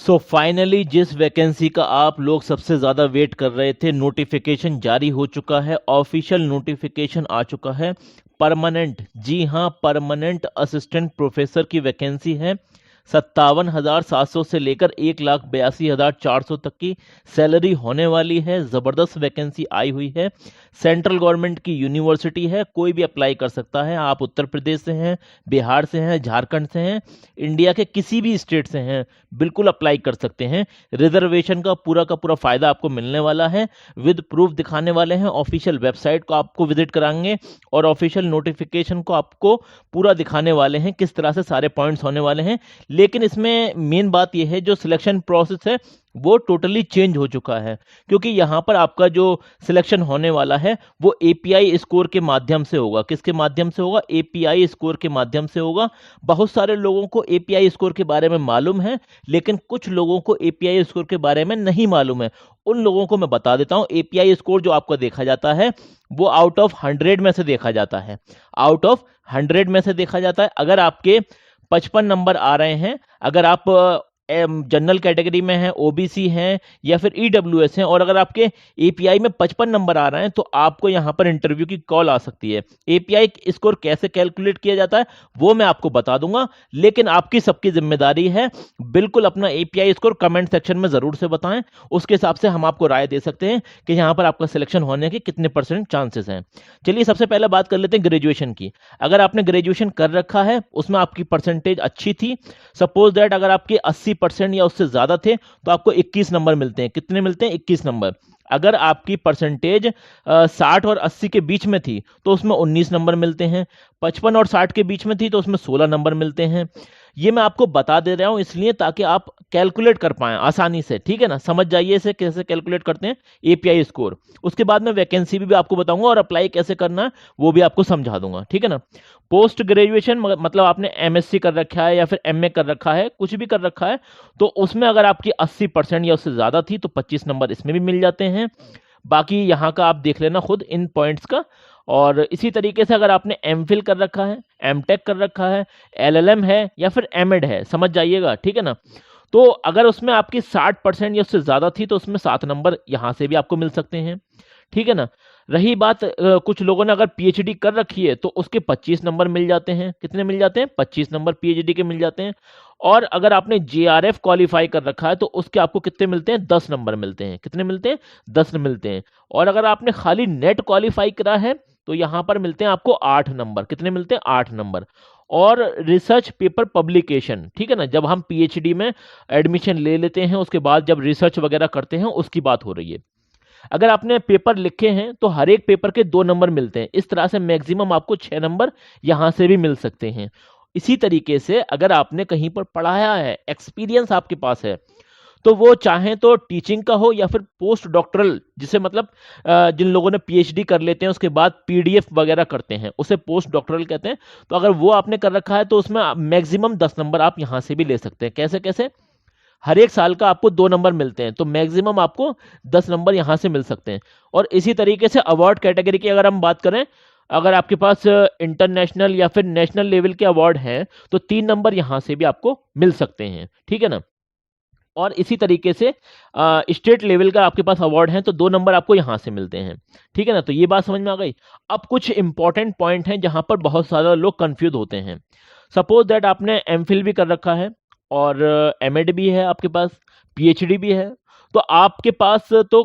So finally जिस vacancy का आप लोग सबसे ज़्यादा वेट कर रहे थे, नोटिफिकेशन जारी हो चुका है। ऑफिशियल नोटिफिकेशन आ चुका है। परमानेंट, जी हाँ, परमानेंट असिस्टेंट प्रोफेसर की वैकेंसी है। 57,700 से लेकर 1,82,400 तक की सैलरी होने वाली है। ज़बरदस्त वैकेंसी आई हुई है। सेंट्रल गवर्नमेंट की यूनिवर्सिटी है, कोई भी अप्लाई कर सकता है। आप उत्तर प्रदेश से हैं, बिहार से हैं, झारखंड से हैं, इंडिया के किसी भी स्टेट से हैं, बिल्कुल अप्लाई कर सकते हैं। रिजर्वेशन का पूरा फायदा आपको मिलने वाला है। विद प्रूफ दिखाने वाले हैं। ऑफिशियल वेबसाइट को आपको विजिट कराएंगे और ऑफिशियल नोटिफिकेशन को आपको पूरा दिखाने वाले हैं, किस तरह से सारे पॉइंट्स होने वाले हैं। लेकिन इसमें मेन बात यह है, जो सिलेक्शन प्रोसेस है वो टोटली चेंज हो चुका है, क्योंकि यहां पर आपका जो सिलेक्शन होने वाला है वो एपीआई स्कोर के माध्यम से होगा। किसके माध्यम से होगा? एपीआई स्कोर के माध्यम से होगा। बहुत सारे लोगों को एपीआई स्कोर के बारे में मालूम है, लेकिन कुछ लोगों को एपीआई स्कोर के बारे में नहीं मालूम है। उन लोगों को मैं बता देता हूं। एपीआई स्कोर जो आपका देखा जाता है वो आउट ऑफ 100 में से देखा जाता है। आउट ऑफ 100 में से देखा जाता है। अगर आपके 55 नंबर आ रहे हैं, अगर आप जनरल कैटेगरी में हैं, ओबीसी हैं या फिर ईडब्ल्यूएस हैं, और अगर आपके एपीआई में 55 नंबर आ रहे हैं, तो आपको यहां पर इंटरव्यू की कॉल आ सकती है। एपीआई स्कोर कैसे कैलकुलेट किया जाता है वो मैं आपको बता दूंगा, लेकिन आपकी सबकी जिम्मेदारी है बिल्कुल अपना एपीआई स्कोर कमेंट सेक्शन में जरूर से बताएं। उसके हिसाब से हम आपको राय दे सकते हैं कि यहां पर आपका सिलेक्शन होने के कितने % चांसेस हैं। चलिए सबसे पहले बात कर लेते हैं ग्रेजुएशन की। अगर आपने ग्रेजुएशन कर रखा है, उसमें आपकी परसेंटेज अच्छी थी, सपोज दैट अगर आपके 80% या उससे ज्यादा थे, तो आपको 21 नंबर मिलते हैं। कितने मिलते हैं? 21 नंबर। अगर आपकी परसेंटेज 60 और 80 के बीच में थी, तो उसमें 19 नंबर मिलते हैं। 55 और 60 के बीच में थी, तो उसमें 16 नंबर मिलते हैं। ये मैं आपको बता दे रहा हूं इसलिए ताकि आप कैलकुलेट कर पाएं आसानी से। ठीक है ना? समझ जाइए इसे कैसे कैलकुलेट करते हैं एपीआई स्कोर। उसके बाद में वैकेंसी भी आपको बताऊंगा और अप्लाई कैसे करना है वो भी आपको समझा दूंगा। ठीक है ना? पोस्ट ग्रेजुएशन मतलब आपने एमएससी कर रखा है या फिर एमए कर रखा है, कुछ भी कर रखा है, तो उसमें अगर आपकी 80% या उससे ज्यादा थी तो 25 नंबर इसमें भी मिल जाते हैं। बाकी यहाँ का आप देख लेना खुद इन पॉइंट्स का। और इसी तरीके से अगर आपने एमफिल कर रखा है, एमटेक कर रखा है, एलएलएम है या फिर एमएड है, समझ जाइएगा। ठीक है ना? तो अगर उसमें आपकी 60% या उससे ज्यादा थी तो उसमें 7 नंबर यहां से भी आपको मिल सकते हैं। ठीक है ना? रही बात कुछ लोगों ने अगर पीएचडी कर रखी है तो उसके 25 नंबर मिल जाते हैं। कितने मिल जाते हैं? 25 नंबर पीएचडी के मिल जाते हैं। और अगर आपने जेआरएफ क्वालिफाई कर रखा है तो उसके आपको कितने मिलते हैं? 10 नंबर मिलते हैं। कितने मिलते हैं? 10 मिलते हैं। और अगर आपने खाली नेट क्वालिफाई करा है तो यहां पर मिलते हैं आपको 8 नंबर। कितने मिलते हैं? 8 नंबर। और रिसर्च पेपर पब्लिकेशन, ठीक है ना, जब हम पीएचडी में एडमिशन ले लेते हैं उसके बाद जब रिसर्च वगैरह करते हैं उसकी बात हो रही है। अगर आपने पेपर लिखे हैं तो हर एक पेपर के 2 नंबर मिलते हैं। इस तरह से मैक्सिमम आपको 6 नंबर यहां से भी मिल सकते हैं। इसी तरीके से अगर आपने कहीं पर पढ़ाया है, एक्सपीरियंस आपके पास है, तो वो चाहे तो टीचिंग का हो या फिर पोस्ट डॉक्टरल, जिसे मतलब जिन लोगों ने पीएचडी कर लेते हैं उसके बाद पीडीएफ वगैरह करते हैं उसे पोस्ट डॉक्टरल कहते हैं। तो अगर वो आपने कर रखा है तो उसमें मैक्सिमम 10 नंबर आप यहां से भी ले सकते हैं। कैसे कैसे? हर एक साल का आपको 2 नंबर मिलते हैं, तो मैक्सिमम आपको 10 नंबर यहां से मिल सकते हैं। और इसी तरीके से अवार्ड कैटेगरी की अगर हम बात करें, अगर आपके पास इंटरनेशनल या फिर नेशनल लेवल के अवार्ड हैं तो 3 नंबर यहां से भी आपको मिल सकते हैं। ठीक है ना? और इसी तरीके से स्टेट लेवल का आपके पास अवार्ड है तो 2 नंबर आपको यहां से मिलते हैं। ठीक है ना? तो ये बात समझ में आ गई। अब कुछ इंपॉर्टेंट पॉइंट हैं जहां पर बहुत सारे लोग कंफ्यूज होते हैं। सपोज दैट आपने एमफिल भी कर रखा है और एमएड भी है आपके पास, पीएचडी भी है, तो आपके पास तो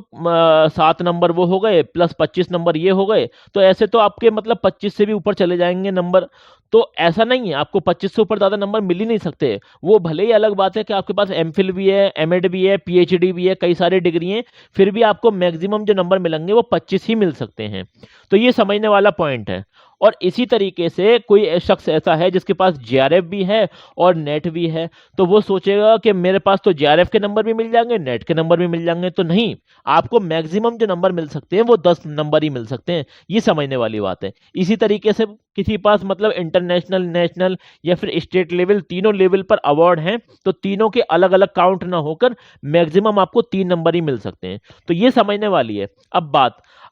7 नंबर वो हो गए प्लस 25 नंबर ये हो गए, तो ऐसे तो आपके मतलब 25 से भी ऊपर चले जाएंगे नंबर। तो ऐसा नहीं है, आपको 25 से ऊपर ज्यादा नंबर मिल ही नहीं सकते। वो भले ही अलग बात है कि आपके पास एमफिल भी है, एमएड भी है, पीएचडी भी है, कई सारी डिग्री हैं, फिर भी आपको मैक्सिमम जो नंबर मिलेंगे वो 25 ही मिल सकते हैं। तो ये समझने वाला पॉइंट है। और इसी तरीके से कोई शख्स ऐसा है जिसके पास जेआरएफ भी है और नेट भी है, तो वो सोचेगा कि मेरे पास तो जेआरएफ के नंबर भी मिल जाएंगे, नेट के नंबर भी मिल जाएंगे। तो नहीं, आपको मैक्सिमम जो नंबर मिल सकते हैं वो 10 नंबर ही मिल सकते हैं। ये समझने वाली बात है। इसी तरीके से किसी पास मतलब इंटरनेशनल, नेशनल या फिर स्टेट लेवल, तीनों लेवल पर अवार्ड हैं, तो तीनों के अलग अलग काउंट ना होकर मैक्सिमम आपको 3 नंबर ही मिल सकते हैं। तो ये समझने वाली है।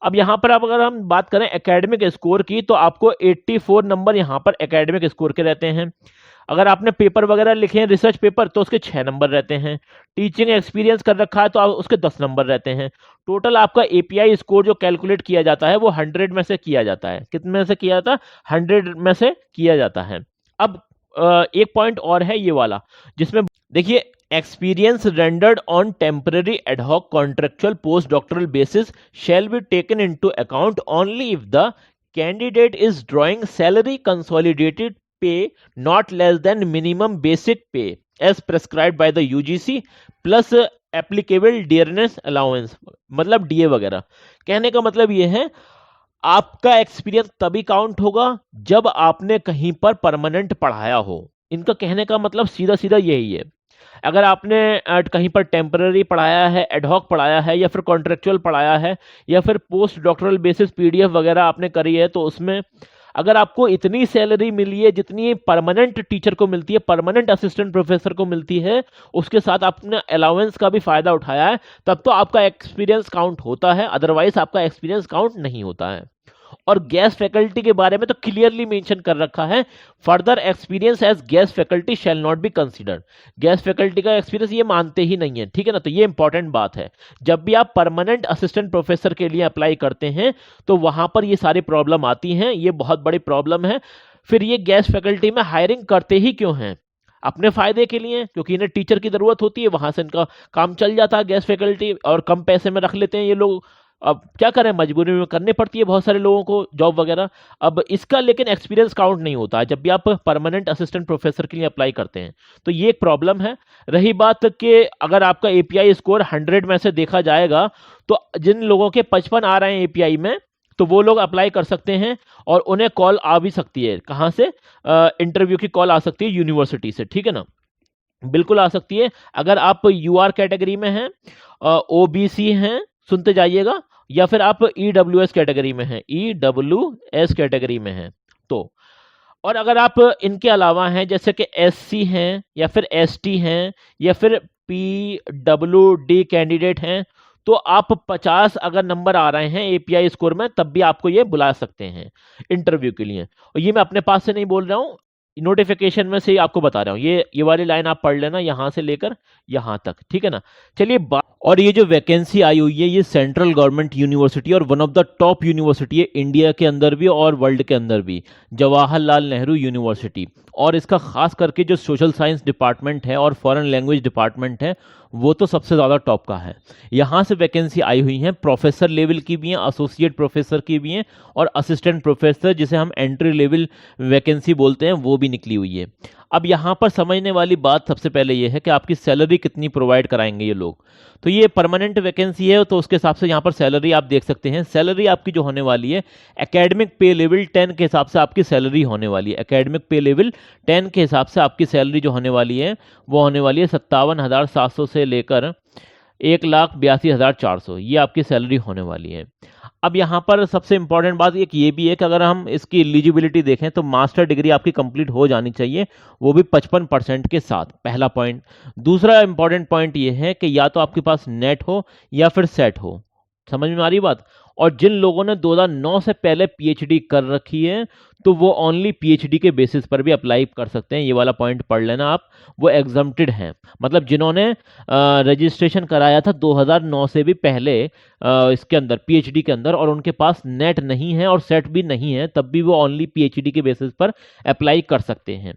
अब यहां पर अगर हम बात करें एकेडमिक स्कोर की, तो आपको 84 नंबर यहां पर एकेडमिक स्कोर के रहते हैं। अगर आपने पेपर वगैरह लिखे हैं रिसर्च पेपर तो उसके 6 नंबर रहते हैं। टीचिंग एक्सपीरियंस कर रखा है तो उसके 10 नंबर रहते हैं। टोटल आपका एपीआई स्कोर जो कैलकुलेट किया जाता है वो 100 में से किया जाता है। कितने में से किया जाता है? 100 में से किया जाता है। अब एक पॉइंट और है ये वाला, जिसमें देखिए, experience rendered on temporary ad hoc contractual postdoctoral basis shall be taken into account only if the candidate is drawing salary consolidated pay not less than minimum basic pay as prescribed by the UGC plus applicable dearness allowance, मतलब DA वगैरह। कहने का मतलब ये है, आपका experience तभी count होगा जब आपने कहीं पर परमानेंट पढ़ाया हो। इनका कहने का मतलब सीधा सीधा यही है। अगर आपने कहीं पर टेम्पररी पढ़ाया है, एडहॉक पढ़ाया है, या फिर कॉन्ट्रेक्चुअल पढ़ाया है, या फिर पोस्ट डॉक्टरल बेसिस पीडीएफ वगैरह आपने करी है, तो उसमें अगर आपको इतनी सैलरी मिली है जितनी परमानेंट टीचर को मिलती है, परमानेंट असिस्टेंट प्रोफेसर को मिलती है, उसके साथ आपने अलाउंस का भी फायदा उठाया है, तब तो आपका एक्सपीरियंस काउंट होता है, अदरवाइज आपका एक्सपीरियंस काउंट नहीं होता है। और गेस्ट फैकल्टी के बारे में तो क्लियरली मेंशन कर रखा है, further experience as guest faculty shall not be considered. Guest faculty का एक्सपीरियंस ये मानते ही नहीं है, ठीक है ना। तो ये इंपॉर्टेंट बात है। जब भी आप परमानेंट असिस्टेंट प्रोफेसर के लिए अप्लाई करते हैं तो वहां पर ये सारी प्रॉब्लम आती हैं, ये बहुत बड़ी प्रॉब्लम है। फिर ये गेस्ट फैकल्टी में हायरिंग करते ही क्यों हैं? अपने फायदे के लिए, क्योंकि इन्हें टीचर की जरूरत होती है, वहां से इनका काम चल जाता है गेस्ट फैकल्टी, और कम पैसे में रख लेते हैं ये लोग। अब क्या करें, मजबूरी में करनी पड़ती है बहुत सारे लोगों को जॉब वगैरह। अब इसका लेकिन एक्सपीरियंस काउंट नहीं होता है जब भी आप परमानेंट असिस्टेंट प्रोफेसर के लिए अप्लाई करते हैं, तो ये एक प्रॉब्लम है। रही बात कि अगर आपका एपीआई स्कोर 100 में से देखा जाएगा, तो जिन लोगों के 55 आ रहे हैं एपीआई में, तो वो लोग अप्लाई कर सकते हैं, और उन्हें कॉल आ भी सकती है। कहाँ से? इंटरव्यू की कॉल आ सकती है यूनिवर्सिटी से, ठीक है ना। बिल्कुल आ सकती है। अगर आप यूआर कैटेगरी में हैं, ओबीसी हैं, सुनते जाइएगा, या फिर आप ईडब्ल्यूएस कैटेगरी में हैं, ईडब्ल्यूएस कैटेगरी में हैं तो। और अगर आप इनके अलावा हैं, जैसे कि एससी हैं, या फिर एसटी हैं, या फिर पीडब्ल्यूडी कैंडिडेट हैं, तो आप 50 अगर नंबर आ रहे हैं एपीआई स्कोर में, तब भी आपको ये बुला सकते हैं इंटरव्यू के लिए। और ये मैं अपने पास से नहीं बोल रहा हूँ, नोटिफिकेशन में से ही आपको बता रहा हूँ। ये वाली लाइन आप पढ़ लेना, यहां से लेकर यहां तक, ठीक है ना। चलिए, और ये जो वैकेंसी आई हुई है, ये सेंट्रल गवर्नमेंट यूनिवर्सिटी और one of the top university है इंडिया के अंदर भी और वर्ल्ड के अंदर भी, जवाहरलाल नेहरू यूनिवर्सिटी। और इसका खास करके जो सोशल साइंस डिपार्टमेंट है और फॉरेन लैंग्वेज डिपार्टमेंट है, वो तो सबसे ज़्यादा टॉप का है। यहाँ से वैकेंसी आई हुई हैं, प्रोफेसर लेवल की भी हैं, एसोसिएट प्रोफेसर की भी हैं, और असिस्टेंट प्रोफेसर, जिसे हम एंट्री लेवल वैकेंसी बोलते हैं, वो भी निकली हुई है। अब यहाँ पर समझने वाली बात सबसे पहले ये है कि आपकी सैलरी कितनी प्रोवाइड कराएंगे ये लोग। तो ये परमानेंट वैकेंसी है, तो उसके हिसाब से यहाँ पर सैलरी आप देख सकते हैं। सैलरी आपकी जो होने वाली है, एकेडमिक पे लेवल 10 के हिसाब से आपकी सैलरी होने वाली है। एकेडमिक पे लेवल 10 के हिसाब से आपकी सैलरी जो होने वाली है, वो होने वाली है 57,700 से लेकर 1,82,400, ये आपकी सैलरी होने वाली है। अब यहाँ पर सबसे इंपॉर्टेंट बात एक ये भी है कि अगर हम इसकी एलिजिबिलिटी देखें तो मास्टर डिग्री आपकी कंप्लीट हो जानी चाहिए, वो भी 55% के साथ, पहला पॉइंट। दूसरा इंपॉर्टेंट पॉइंट ये है कि या तो आपके पास नेट हो या फिर सेट हो। समझ में आ रही बात? और जिन लोगों ने 2009 से पहले पीएचडी कर रखी है, तो वो ओनली पीएचडी के बेसिस पर भी अप्लाई कर सकते हैं। ये वाला पॉइंट पढ़ लेना आप, वो एग्जम्प्टेड हैं। मतलब जिन्होंने रजिस्ट्रेशन कराया था 2009 से भी पहले इसके अंदर, पीएचडी के अंदर, और उनके पास नेट नहीं है और सेट भी नहीं है, तब भी वो ओनली पीएचडी के बेसिस पर अप्लाई कर सकते हैं।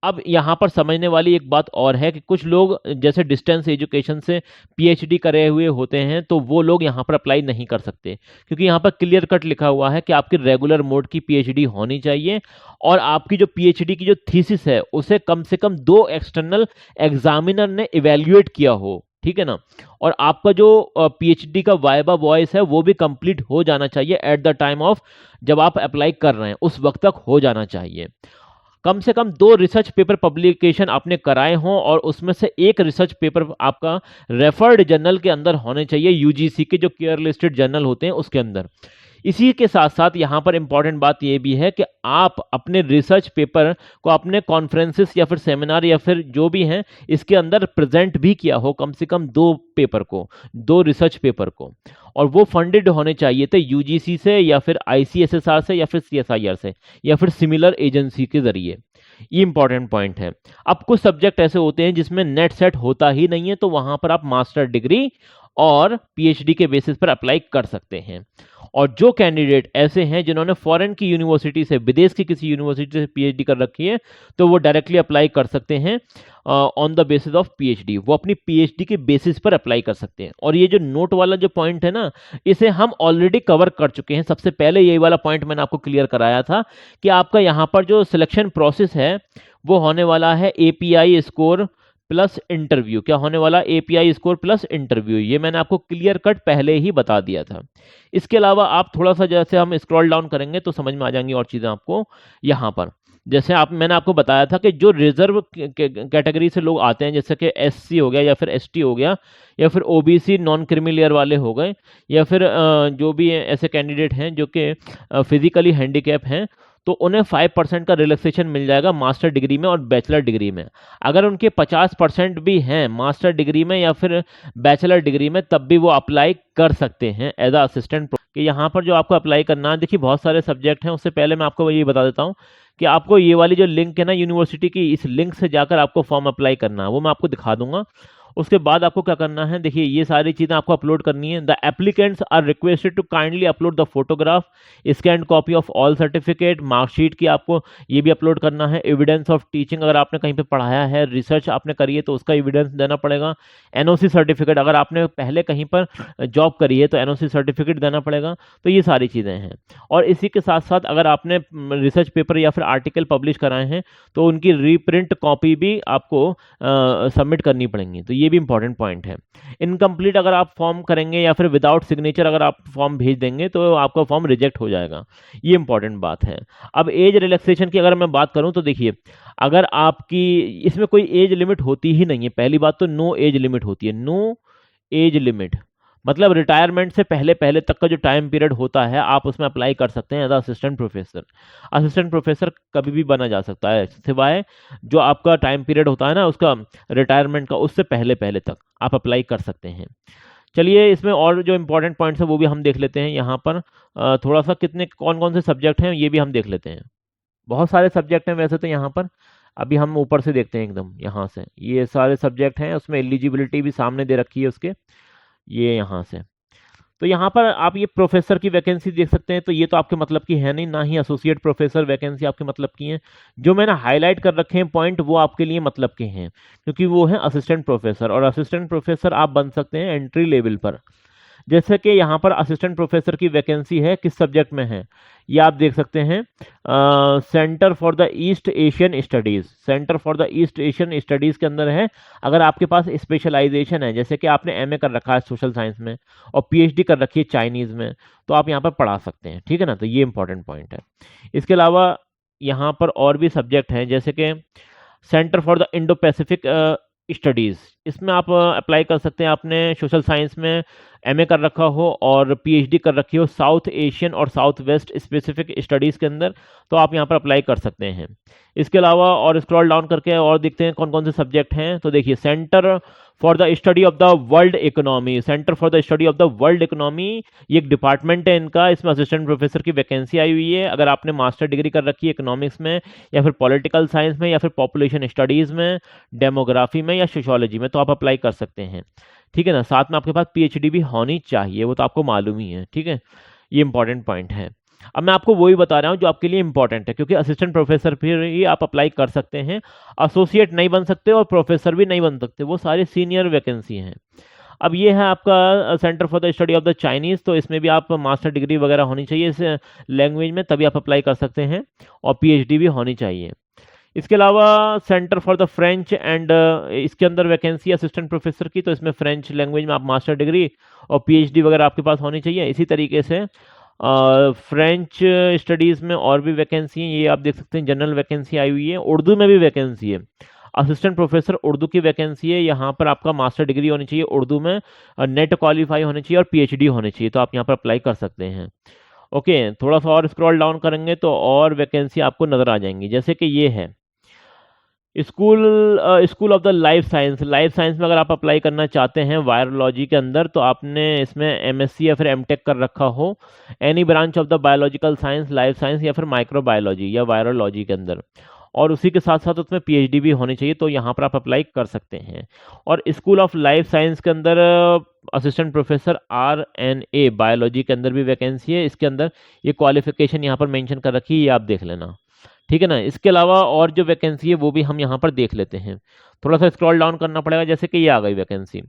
अब यहाँ पर समझने वाली एक बात और है कि कुछ लोग जैसे डिस्टेंस एजुकेशन से पीएचडी करे हुए होते हैं, तो वो लोग यहाँ पर अप्लाई नहीं कर सकते, क्योंकि यहाँ पर क्लियर कट लिखा हुआ है कि आपकी रेगुलर मोड की पीएचडी होनी चाहिए, और आपकी जो पीएचडी की जो थीसिस है, उसे कम से कम 2 एक्सटर्नल एग्जामिनर ने इवेल्युएट किया हो, ठीक है ना। और आपका जो पीएचडी का वाइवा वॉइस है, वो भी कंप्लीट हो जाना चाहिए एट द टाइम ऑफ जब आप अप्लाई कर रहे हैं, उस वक्त तक हो जाना चाहिए। कम से कम 2 रिसर्च पेपर पब्लिकेशन आपने कराए हों, और उसमें से एक रिसर्च पेपर आपका रेफर्ड जर्नल के अंदर होने चाहिए, यूजीसी के जो केयर लिस्टेड जर्नल होते हैं उसके अंदर। इसी के साथ साथ यहाँ पर इंपॉर्टेंट बात ये भी है कि आप अपने रिसर्च पेपर को अपने कॉन्फ्रेंसेस या फिर सेमिनार या फिर जो भी हैं, इसके अंदर प्रेजेंट भी किया हो, कम से कम 2 पेपर को, 2 रिसर्च पेपर को, और वो फंडेड होने चाहिए थे यूजीसी से या फिर आईसीएसएसआर से या फिर सीएसआईआर से या फिर सिमिलर एजेंसी के जरिए। ये इंपॉर्टेंट पॉइंट है। अब कुछ सब्जेक्ट ऐसे होते हैं जिसमें नेट सेट होता ही नहीं है, तो वहां पर आप मास्टर डिग्री और पीएचडी के बेसिस पर अप्लाई कर सकते हैं। और जो कैंडिडेट ऐसे हैं जिन्होंने फॉरेन की यूनिवर्सिटी से, विदेश की किसी यूनिवर्सिटी से पीएचडी कर रखी है, तो वो डायरेक्टली अप्लाई कर सकते हैं on the basis of PhD. वो अपनी पीएचडी के बेसिस पर अप्लाई कर सकते हैं। और ये जो नोट वाला जो पॉइंट है ना, इसे हम ऑलरेडी कवर कर चुके हैं। सबसे पहले यही वाला पॉइंट मैंने आपको क्लियर कराया था कि आपका यहाँ पर जो सिलेक्शन प्रोसेस है वो होने वाला है एपीआई स्कोर प्लस इंटरव्यू। क्या होने वाला? API score plus interview. ये मैंने आपको क्लियर कट पहले ही बता दिया था। इसके अलावा आप थोड़ा सा जैसे हम स्क्रॉल डाउन करेंगे तो समझ में आ जाएंगी और चीज़ें आपको। यहाँ पर जैसे मैंने आपको बताया था कि जो रिजर्व कैटेगरी से लोग आते हैं, जैसे कि एससी हो गया या फिर एसटी हो गया या फिर ओबीसी नॉन क्रीमी लेयर वाले हो गए, या फिर जो भी ऐसे कैंडिडेट हैं जो कि फिजिकली हैंडीकैप हैं, तो उन्हें 5% का रिलैक्सेशन मिल जाएगा मास्टर डिग्री में और बैचलर डिग्री में। अगर उनके 50% भी हैं मास्टर डिग्री में या फिर बैचलर डिग्री में, तब भी वो अप्लाई कर सकते हैं एज अ असिस्टेंट। कि यहाँ पर जो आपको अप्लाई करना है, देखिए बहुत सारे सब्जेक्ट हैं। उससे पहले मैं आपको ये बता देता हूँ कि आपको ये वाली जो लिंक है ना यूनिवर्सिटी की, इस लिंक से जाकर आपको फॉर्म अप्लाई करना है, वो मैं आपको दिखा दूंगा। उसके बाद आपको क्या करना है, देखिए ये सारी चीज़ें आपको अपलोड करनी है। The applicants are requested to kindly upload the photograph, scan copy of all certificate, marksheet की आपको ये भी अपलोड करना है। एविडेंस ऑफ टीचिंग, अगर आपने कहीं पे पढ़ाया है, रिसर्च आपने करी है, तो उसका एविडेंस देना पड़ेगा। एनओसी सर्टिफिकेट, अगर आपने पहले कहीं पर जॉब करी है तो एनओसी सर्टिफिकेट देना पड़ेगा। तो ये सारी चीज़ें हैं। और इसी के साथ साथ अगर आपने रिसर्च पेपर या फिर आर्टिकल पब्लिश कराए हैं तो उनकी रीप्रिंट कॉपी भी आपको सबमिट करनी पड़ेंगी। तो ये भी इंपॉर्टेंट पॉइंट है। इनकम्प्लीट अगर आप फॉर्म करेंगे या फिर विदाउट सिग्नेचर अगर आप फॉर्म भेज देंगे तो आपका फॉर्म रिजेक्ट हो जाएगा। ये इंपॉर्टेंट बात है। अब एज रिलैक्सेशन की अगर मैं बात करूं तो देखिए, अगर आपकी इसमें कोई एज लिमिट होती ही नहीं है। पहली बात तो नो एज लिमिट होती है, नो एज लिमिट। मतलब रिटायरमेंट से पहले पहले तक का जो टाइम पीरियड होता है आप उसमें अप्लाई कर सकते हैं as assistant professor. Assistant professor कभी भी बना जा सकता है, सिवाय जो आपका टाइम पीरियड होता है ना उसका रिटायरमेंट का, उससे पहले पहले तक आप अप्लाई कर सकते हैं। चलिए इसमें और जो इंपॉर्टेंट पॉइंट्स है वो भी हम देख लेते हैं। यहाँ पर थोड़ा सा कितने कौन कौन से सब्जेक्ट हैं ये भी हम देख लेते हैं। बहुत सारे सब्जेक्ट हैं वैसे तो यहाँ पर। अभी हम ऊपर से देखते हैं एकदम यहाँ से, ये सारे सब्जेक्ट हैं। उसमें एलिजिबिलिटी भी सामने दे रखी है उसके, ये यहाँ से। तो यहाँ पर आप ये प्रोफेसर की वैकेंसी देख सकते हैं। तो ये तो आपके मतलब की है नहीं, ना ही एसोसिएट प्रोफेसर वैकेंसी आपके मतलब की है। जो मैंने हाईलाइट कर रखे हैं पॉइंट वो आपके लिए मतलब के हैं, क्योंकि वो है असिस्टेंट प्रोफेसर। और असिस्टेंट प्रोफेसर आप बन सकते हैं एंट्री लेवल पर। जैसे कि यहाँ पर असिस्टेंट प्रोफेसर की वैकेंसी है, किस सब्जेक्ट में है ये आप देख सकते हैं। Centre for the east Asian studies, centre for the east Asian studies के अंदर है। अगर आपके पास स्पेशलाइजेशन है, जैसे कि आपने एमए कर रखा है सोशल साइंस में और पीएचडी कर रखी है चाइनीज़ में, तो आप यहाँ पर पढ़ा सकते हैं। ठीक है ना, तो ये इंपॉर्टेंट पॉइंट है। इसके अलावा यहाँ पर और भी सब्जेक्ट हैं, जैसे कि centre for the Indo Pacific studies, इसमें आप अप्लाई कर सकते हैं। आपने सोशल साइंस में एमए कर रखा हो और पीएचडी कर रखी हो साउथ एशियन और साउथ वेस्ट स्पेसिफिक स्टडीज़ के अंदर, तो आप यहाँ पर अप्लाई कर सकते हैं। इसके अलावा और स्क्रॉल डाउन करके और देखते हैं कौन कौन से सब्जेक्ट हैं। तो देखिए, centre for the study of the world economy, centre for the study of the world economy, ये एक डिपार्टमेंट है इनका। इसमें असिस्टेंट प्रोफेसर की वैकेंसी आई हुई है। अगर आपने मास्टर डिग्री कर रखी है इकोनॉमिक्स में या फिर पॉलिटिकल साइंस में या फिर पॉपुलेशन स्टडीज़ में, डेमोग्राफी में या सोशियोलॉजी में, तो आप अप्लाई कर सकते हैं। ठीक है ना, साथ में आपके पास पीएचडी भी होनी चाहिए, वो तो आपको मालूम ही है। ठीक है, ये इंपॉर्टेंट पॉइंट है। अब मैं आपको वही बता रहा हूँ जो आपके लिए इंपॉर्टेंट है, क्योंकि असिस्टेंट प्रोफेसर फिर ही आप अप्लाई कर सकते हैं। एसोसिएट नहीं बन सकते और प्रोफेसर भी नहीं बन सकते, वो सारी सीनियर वैकेंसी हैं। अब ये है आपका centre for the study of the Chinese, तो इसमें भी आप मास्टर डिग्री वगैरह होनी चाहिए इस लैंग्वेज में, तभी आप अप्लाई कर सकते हैं। और पीएचडी भी होनी चाहिए। इसके अलावा centre for the French and, इसके अंदर वैकेंसी असिस्टेंट प्रोफेसर की, तो इसमें फ्रेंच लैंग्वेज में आप मास्टर डिग्री और पीएचडी वगैरह आपके पास होनी चाहिए। इसी तरीके से फ्रेंच स्टडीज़ में और भी वैकेंसी हैं, ये आप देख सकते हैं। जनरल वैकेंसी आई हुई है। उर्दू में भी वैकेंसी है, असिस्टेंट प्रोफेसर उर्दू की वैकेंसी है। यहाँ पर आपका मास्टर डिग्री होनी चाहिए उर्दू में, नेट क्वालिफाई होनी चाहिए और पीएचडी होनी चाहिए, तो आप यहाँ पर अप्लाई कर सकते हैं। ओके, थोड़ा सा और स्क्रॉल डाउन करेंगे तो और वैकेंसी आपको नज़र आ जाएंगी, जैसे कि ये है school of the life science. Life science में अगर आप अप्लाई करना चाहते हैं वायरोलॉजी के अंदर, तो आपने इसमें एमएससी या फिर एमटेक कर रखा हो, any branch of the biological science, life science या फिर माइक्रोबायोलॉजी या वायरोलॉजी के अंदर। और उसी के साथ साथ उसमें पीएचडी भी होनी चाहिए, तो यहाँ पर आप अप्लाई कर सकते हैं। और स्कूल ऑफ लाइफ साइंस के अंदर असिस्टेंट प्रोफेसर RNA बायोलॉजी के अंदर भी वैकेंसी है। इसके अंदर ये क्वालिफिकेशन यहाँ पर मेंशन कर रखी है, ये आप देख लेना, ठीक है ना। इसके अलावा और जो वैकेंसी है वो भी हम यहाँ पर देख लेते हैं। थोड़ा सा स्क्रॉल डाउन करना पड़ेगा, जैसे कि ये आ गई vacancy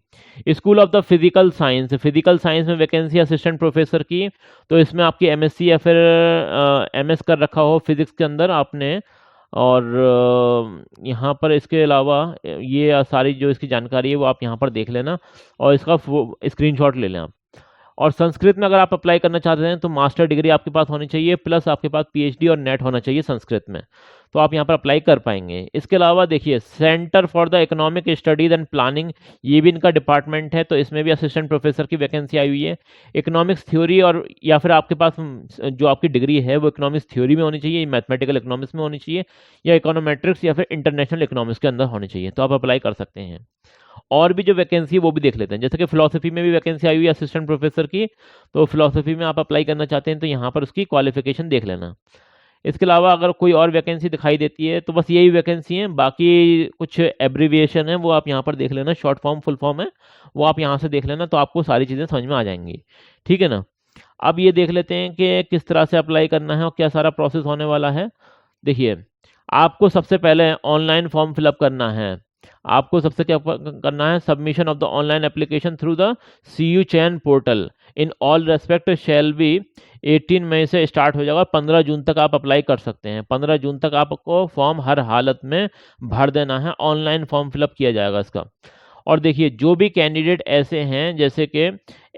school of the physical science. Physical science में वैकेंसी असिस्टेंट प्रोफेसर की, तो इसमें आपकी एमएससी या फिर एमएस कर रखा हो फिजिक्स के अंदर आपने, और यहाँ पर इसके अलावा ये सारी जो इसकी जानकारी है वो आप यहाँ पर देख लेना और इसका स्क्रीनशॉट ले लें आप। और संस्कृत में अगर आप अप्लाई करना चाहते हैं तो मास्टर डिग्री आपके पास होनी चाहिए, प्लस आपके पास पीएचडी और नेट होना चाहिए संस्कृत में, तो आप यहाँ पर अप्लाई कर पाएंगे। इसके अलावा देखिए centre for the economic studies and planning, ये भी इनका डिपार्टमेंट है, तो इसमें भी असिस्टेंट प्रोफेसर की वैकेंसी आई हुई है। इकोनॉमिक्स थ्योरी, और या फिर आपके पास जो आपकी डिग्री है वो इकोनॉमिक्स थ्योरी में होनी चाहिए, मैथमेटिकल इकोनॉमिक्स में होनी चाहिए, या इकोनोमेट्रिक्स या फिर इंटरनेशनल इकोनॉमिक्स के अंदर होनी चाहिए, तो आप अप्लाई कर सकते हैं। और भी जो वैकेंसी है वो भी देख लेते हैं, जैसे कि फिलोसफी में भी वैकेंसी आई हुई है असिस्टेंट प्रोफेसर की, तो फिलोसफी में आप अप्लाई करना चाहते हैं तो यहाँ पर उसकी क्वालिफिकेशन देख लेना। इसके अलावा अगर कोई और वैकेंसी दिखाई देती है तो बस यही वैकेंसी है, बाकी कुछ एब्रीविएशन है वो आप यहाँ पर देख लेना, शॉर्ट फॉर्म फुल फॉर्म है वो आप यहाँ से देख लेना, तो आपको सारी चीज़ें समझ में आ जाएंगी, ठीक है ना। अब ये देख लेते हैं कि किस तरह से अप्लाई करना है और क्या सारा प्रोसेस होने वाला है। देखिए आपको सबसे पहले ऑनलाइन फॉर्म फिलअप करना है। आपको सबसे क्या करना है, submission of the online application through the CU chain portal in all respect shall be 18 मई से स्टार्ट हो जाएगा, 15 जून तक आप अप्लाई कर सकते हैं। 15 जून तक आपको फॉर्म हर हालत में भर देना है, ऑनलाइन फॉर्म फिलअप किया जाएगा इसका। और देखिए जो भी कैंडिडेट ऐसे हैं जैसे कि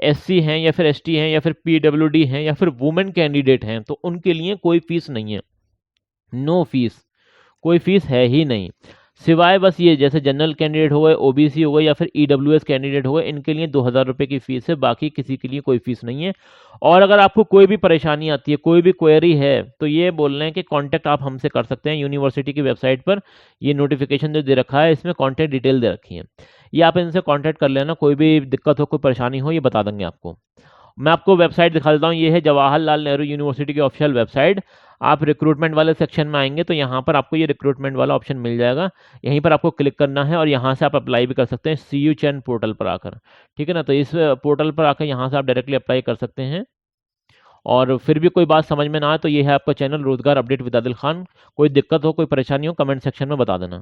SC हैं या फिर ST हैं या फिर PWD हैं या फिर वुमेन कैंडिडेट हैं, तो उनके लिए कोई फीस नहीं है, नो फीस, कोई फीस है ही नहीं, सिवाय बस ये जैसे जनरल कैंडिडेट हो गए, OBC हो गए या फिर EWS कैंडिडेट हो गए, इनके लिए 2000 रुपये की फीस है, बाकी किसी के लिए कोई फीस नहीं है। और अगर आपको कोई भी परेशानी आती है, कोई भी क्वेरी है, तो ये बोल रहे हैं कि कांटेक्ट आप हमसे कर सकते हैं। यूनिवर्सिटी की वेबसाइट पर ये नोटिफिकेशन जो दे रखा है इसमें कॉन्टैक्ट डिटेल दे रखी है, ये आप इनसे कॉन्टैक्ट कर लेना, कोई भी दिक्कत हो कोई परेशानी हो ये बता देंगे आपको। मैं आपको वेबसाइट दिखा देता हूँ, ये है जवाहरलाल नेहरू यूनिवर्सिटी की ऑफिशियल वेबसाइट। आप रिक्रूटमेंट वाले सेक्शन में आएंगे तो यहाँ पर आपको ये रिक्रूटमेंट वाला ऑप्शन मिल जाएगा, यहीं पर आपको क्लिक करना है और यहाँ से आप अप्लाई भी कर सकते हैं CU चैन पोर्टल पर आकर, ठीक है ना। तो इस पोर्टल पर आकर यहाँ से आप डायरेक्टली अप्लाई कर सकते हैं। और फिर भी कोई बात समझ में ना आए तो ये है आपका चैनल रोजगार अपडेट विद आदिल खान, कोई दिक्कत हो कोई परेशानी हो कमेंट सेक्शन में बता देना।